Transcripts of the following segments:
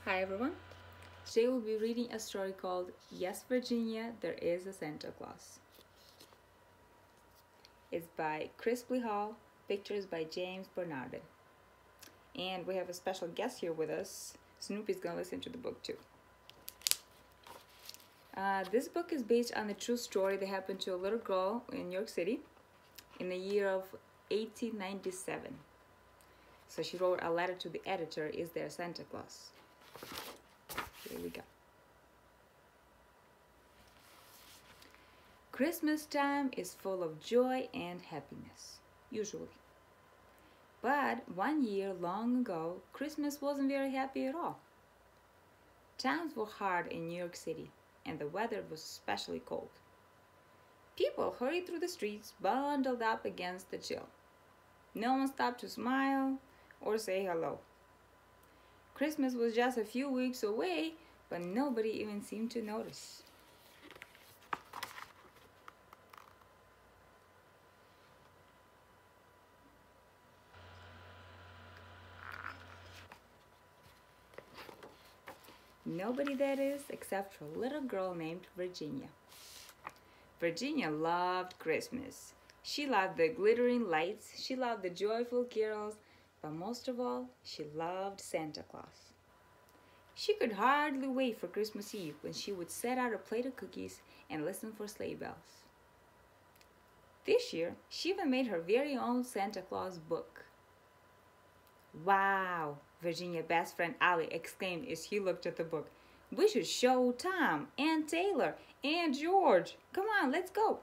Hi everyone. Today we'll be reading a story called Yes, Virginia, There is a Santa Claus. It's by Chris Hall, pictures by James Bernardin. And we have a special guest here with us. Snoopy's gonna listen to the book too. This book is based on a true story that happened to a little girl in New York City in the year of 1897. So she wrote a letter to the editor, Is there Santa Claus? Here we go. Christmas time is full of joy and happiness, usually. But one year long ago, Christmas wasn't very happy at all. Times were hard in New York City, and the weather was especially cold. People hurried through the streets, bundled up against the chill. No one stopped to smile or say hello. Christmas was just a few weeks away, but nobody even seemed to notice. Nobody, that is, except for a little girl named Virginia. Virginia loved Christmas. She loved the glittering lights, she loved the joyful carols, but most of all, she loved Santa Claus. She could hardly wait for Christmas Eve when she would set out a plate of cookies and listen for sleigh bells. This year, she even made her very own Santa Claus book. "Wow," Virginia's best friend Allie exclaimed as he looked at the book. "We should show Tom and Taylor and George. Come on, let's go."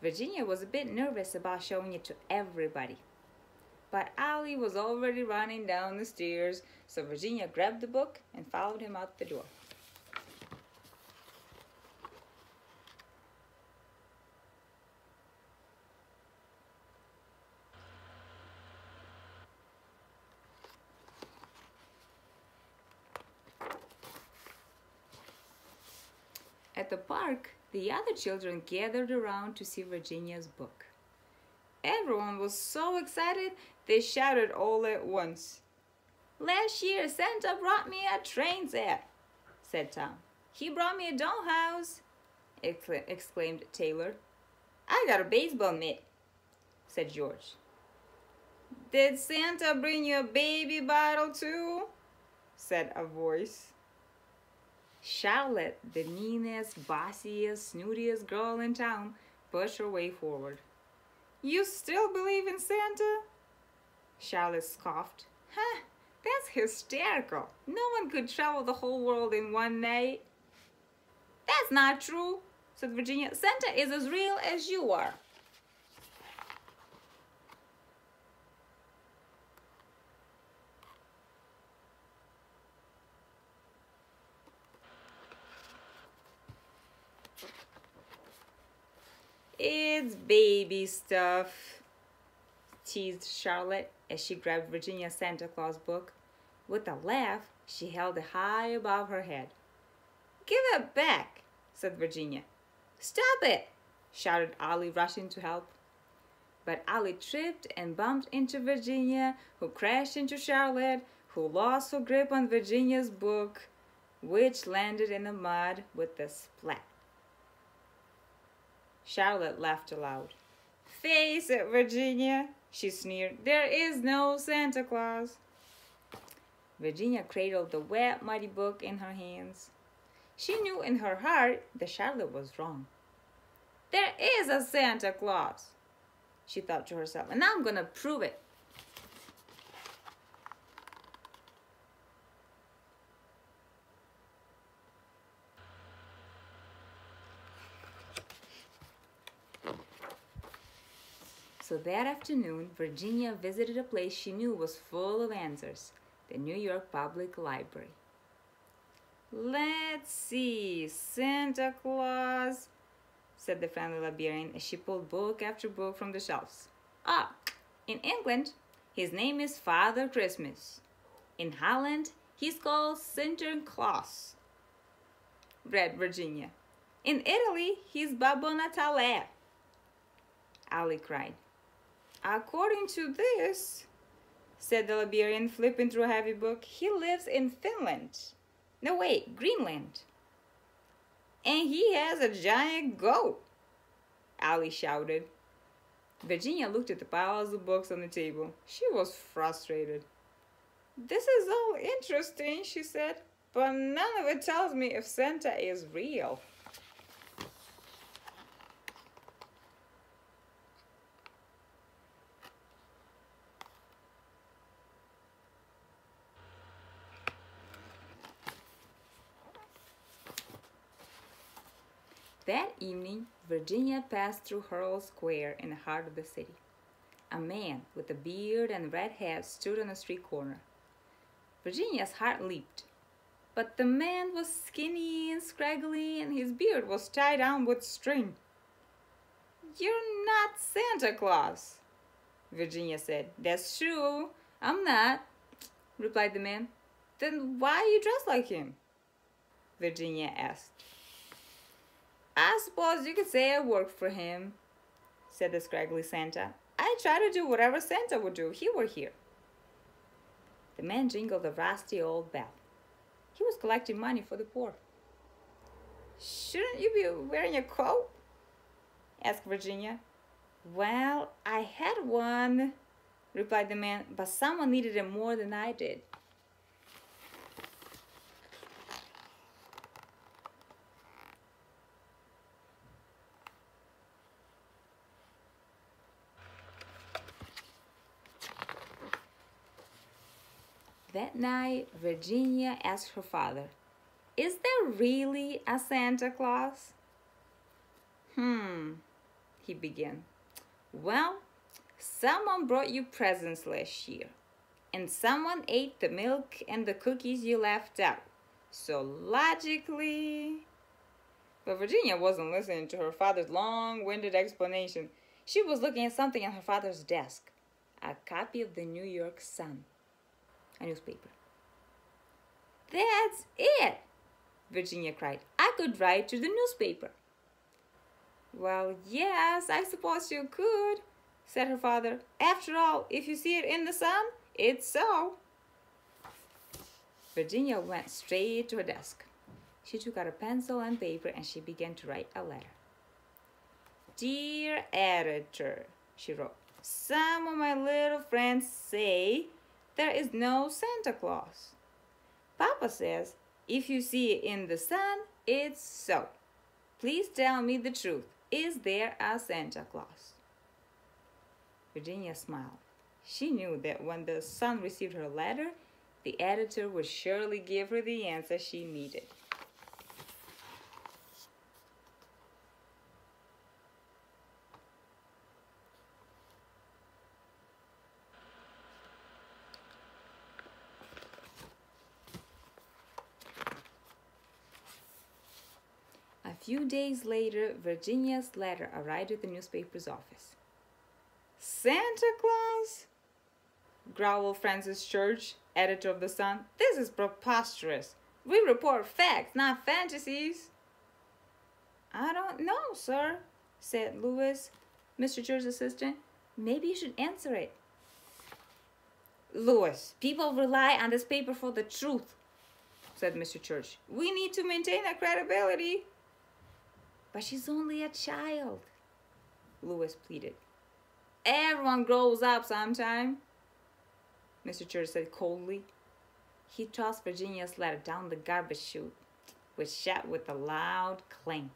Virginia was a bit nervous about showing it to everybody. But Allie was already running down the stairs, so Virginia grabbed the book and followed him out the door. At the park, the other children gathered around to see Virginia's book. Everyone was so excited they shouted all at once. "Last year, Santa brought me a train set," said Tom. "He brought me a dollhouse," exclaimed Taylor. "I got a baseball mitt," said George. "Did Santa bring you a baby bottle too?" said a voice. Charlotte, the meanest, bossiest, snootiest girl in town, pushed her way forward. "You still believe in Santa?" Charlotte scoffed. "Huh, that's hysterical. No one could travel the whole world in one night." "That's not true," said Virginia. "Santa is as real as you are." "It's baby stuff," teased Charlotte as she grabbed Virginia's Santa Claus book. With a laugh, she held it high above her head. "Give it back," said Virginia. "Stop it," shouted Ollie, rushing to help. But Ollie tripped and bumped into Virginia, who crashed into Charlotte, who lost her grip on Virginia's book, which landed in the mud with a splat. Charlotte laughed aloud. "Face it, Virginia," she sneered. "There is no Santa Claus." Virginia cradled the wet, muddy book in her hands. She knew in her heart that Charlotte was wrong. "There is a Santa Claus," she thought to herself, "and I'm gonna prove it." So that afternoon, Virginia visited a place she knew was full of answers, the New York Public Library. "Let's see, Santa Claus," said the friendly librarian as she pulled book after book from the shelves. "Ah, in England, his name is Father Christmas. In Holland, he's called Santa Claus," read Virginia. "In Italy, he's Babbo Natale." Allie cried. "According to this, said the librarian, flipping through a heavy book. He lives in Finland. No, wait, Greenland. And he has a giant goat, Ali shouted. Virginia looked at the piles of books on the table. She was frustrated. This is all interesting, she said, but none of it tells me if Santa is real. That evening, Virginia passed through Herald Square in the heart of the city. A man with a beard and red hat stood on a street corner. Virginia's heart leaped. But the man was skinny and scraggly, and his beard was tied down with string. "You're not Santa Claus," Virginia said. "That's true, I'm not," replied the man. "Then why are you dressed like him?" Virginia asked. "I suppose you could say I work for him," said the scraggly Santa. "I try to do whatever Santa would do if he were here." The man jingled a rusty old bell. He was collecting money for the poor. "Shouldn't you be wearing a coat?" asked Virginia. "Well, I had one," replied the man, "but someone needed it more than I did." That night, Virginia asked her father, "Is there really a Santa Claus?" He began. "Well, someone brought you presents last year, and someone ate the milk and the cookies you left out. So logically..." But Virginia wasn't listening to her father's long-winded explanation. She was looking at something on her father's desk, a copy of the New York Sun. A newspaper. "That's it!" Virginia cried. "I could write to the newspaper." "Well, yes, I suppose you could," said her father. "After all, if you see it in the sun, it's so." Virginia went straight to her desk. She took out a pencil and paper and she began to write a letter. "Dear editor," she wrote, "some of my little friends say there is no Santa Claus. Papa says if you see it in the sun, it's so. Please tell me the truth. Is there a Santa Claus?" Virginia smiled. She knew that when the Sun received her letter, the editor would surely give her the answer she needed. A few days later, Virginia's letter arrived at the newspaper's office. "Santa Claus?" growled Francis Church, editor of the Sun. "This is preposterous. We report facts, not fantasies." "I don't know, sir," said Louis, Mr. Church's assistant. "Maybe you should answer it." "Louis, people rely on this paper for the truth," said Mr. Church. "We need to maintain our credibility." "But she's only a child," Louis pleaded. "Everyone grows up sometime," Mr. Church said coldly. He tossed Virginia's letter down the garbage chute, which shut with a loud clang.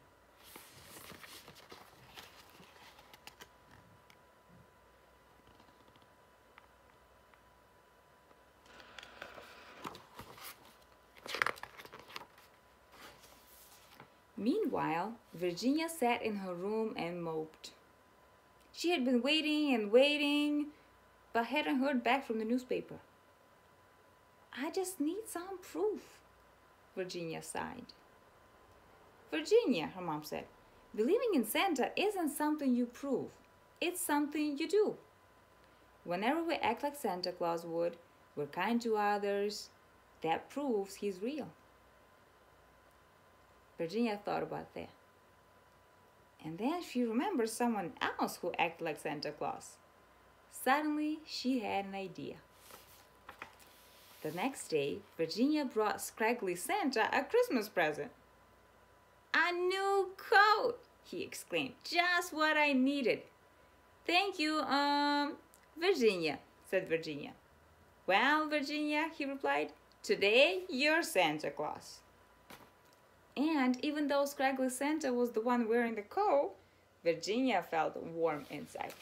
Meanwhile, Virginia sat in her room and moped. She had been waiting and waiting, but hadn't heard back from the newspaper. "I just need some proof," Virginia sighed. "Virginia," her mom said, "believing in Santa isn't something you prove. It's something you do. Whenever we act like Santa Claus would, we're kind to others, that proves he's real." Virginia thought about that. And then she remembered someone else who acted like Santa Claus. Suddenly, she had an idea. The next day, Virginia brought Scraggly Santa a Christmas present. "A new coat!" he exclaimed. "Just what I needed." "Thank you, Virginia," said Virginia. "Well, Virginia," he replied, "today you're Santa Claus." And even though Scraggly Santa was the one wearing the coat, Virginia felt warm inside.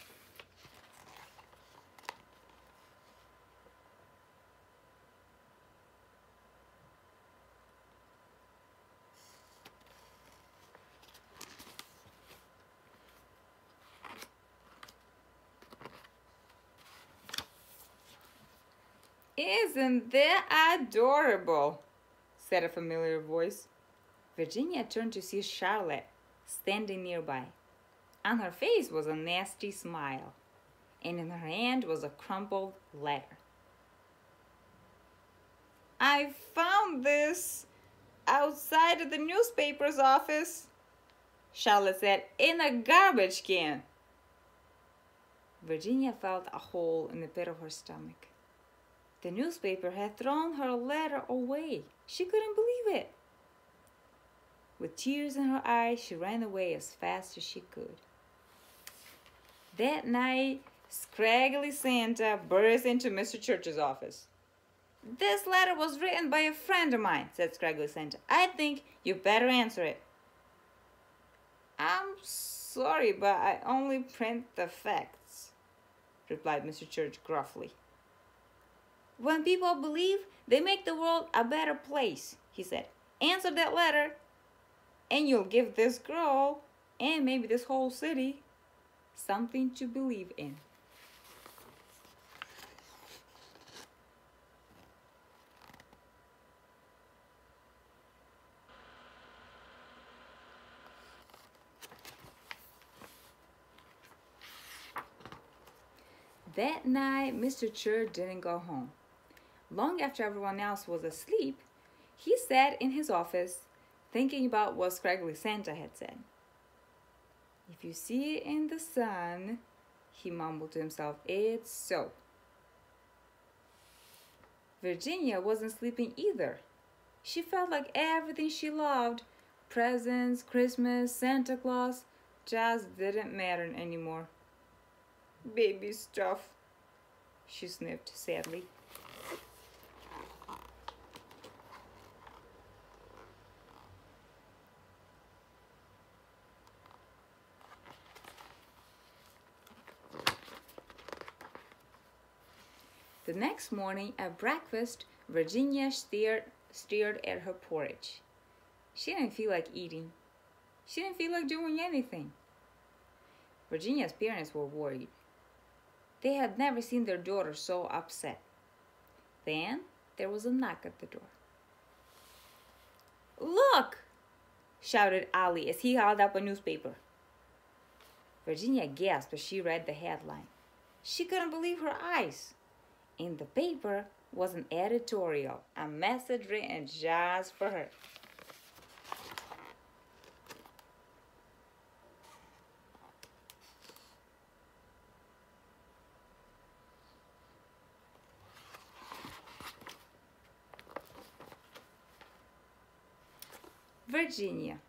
"Isn't that adorable?" said a familiar voice. Virginia turned to see Charlotte standing nearby. On her face was a nasty smile, and in her hand was a crumpled letter. "I found this outside of the newspaper's office," Charlotte said, "in a garbage can." Virginia felt a hole in the pit of her stomach. The newspaper had thrown her letter away. She couldn't believe it. With tears in her eyes, she ran away as fast as she could. That night, Scraggly Santa burst into Mr. Church's office. "This letter was written by a friend of mine," said Scraggly Santa. "I think you better answer it." "I'm sorry, but I only print the facts," replied Mr. Church gruffly. "When people believe, they make the world a better place," he said. "Answer that letter, and you'll give this girl, and maybe this whole city, something to believe in." That night, Mr. Church didn't go home. Long after everyone else was asleep, he sat in his office thinking about what Scraggly Santa had said. "If you see it in the sun," he mumbled to himself, "it's so." Virginia wasn't sleeping either. She felt like everything she loved, presents, Christmas, Santa Claus, just didn't matter anymore. "Baby stuff," she sniffed sadly. The next morning at breakfast, Virginia stared at her porridge. She didn't feel like eating. She didn't feel like doing anything. Virginia's parents were worried. They had never seen their daughter so upset. Then there was a knock at the door. "Look!" shouted Ali as he held up a newspaper. Virginia gasped as she read the headline. She couldn't believe her eyes. In the paper was an editorial, a message written just for her. "Virginia,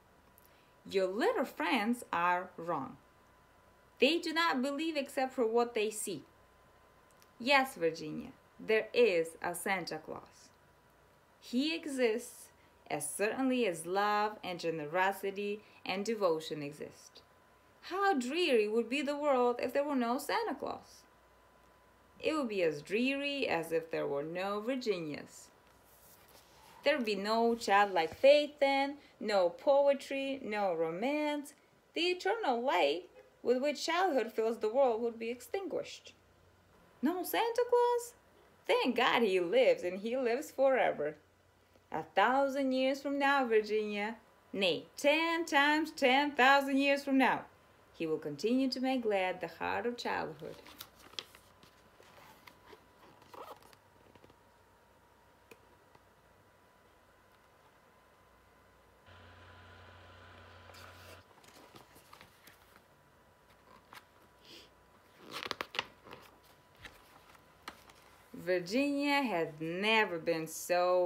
your little friends are wrong. They do not believe except for what they see. Yes, Virginia, there is a Santa Claus. He exists as certainly as love and generosity and devotion exist. How dreary would be the world if there were no Santa Claus? It would be as dreary as if there were no Virginias. There would be no childlike faith then, no poetry, no romance. The eternal light with which childhood fills the world would be extinguished. No Santa Claus? Thank God he lives, and he lives forever. 1,000 years from now, Virginia, nay, 10 times 10,000 years from now, he will continue to make glad the heart of childhood." Virginia had never been so